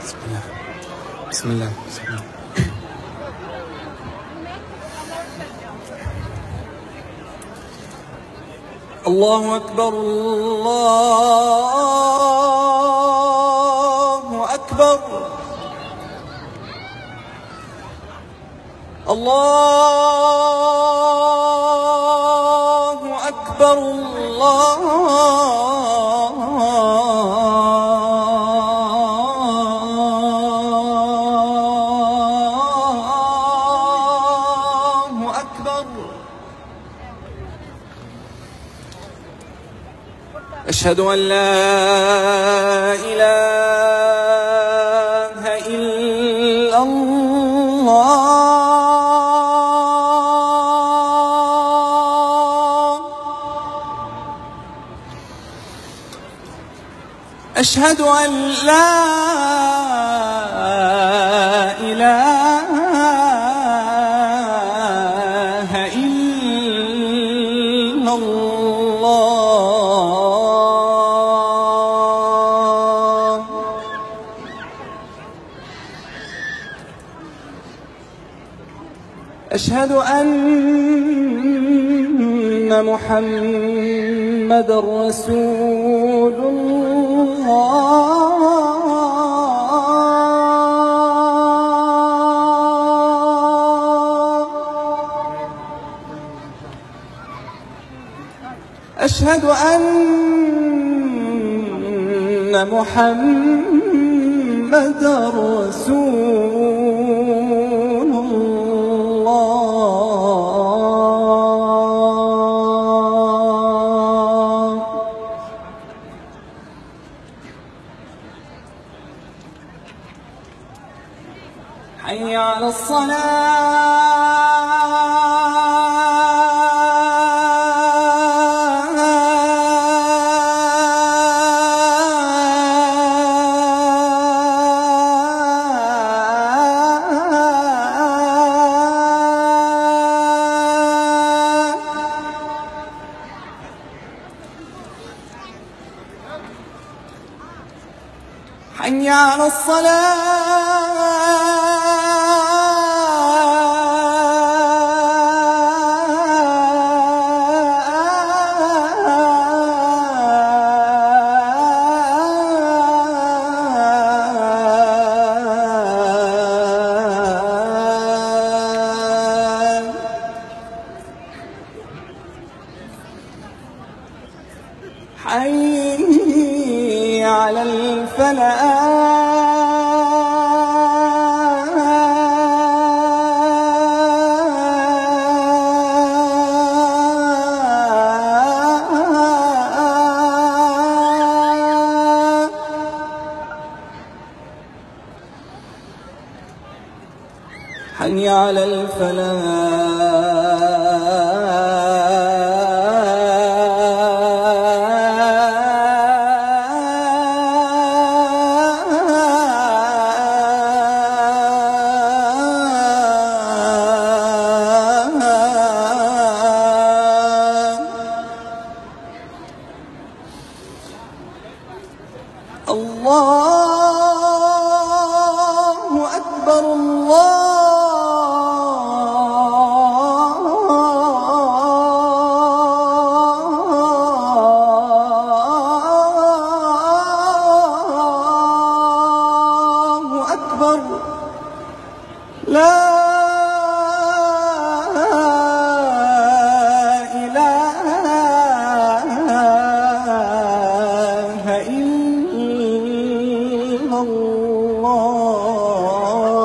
بسم الله بسم الله بسم الله. الله أكبر الله أكبر الله أكبر الله أكبر. أشهد أن لا إله إلا الله. أشهد أن لا إله إلا الله. أشهد أن محمدًا رسول الله. أشهد أن محمدًا رسول الله. حي على حي على حي على الفلاح. حي على الله أكبر الله أكبر. لا إله إلا الله.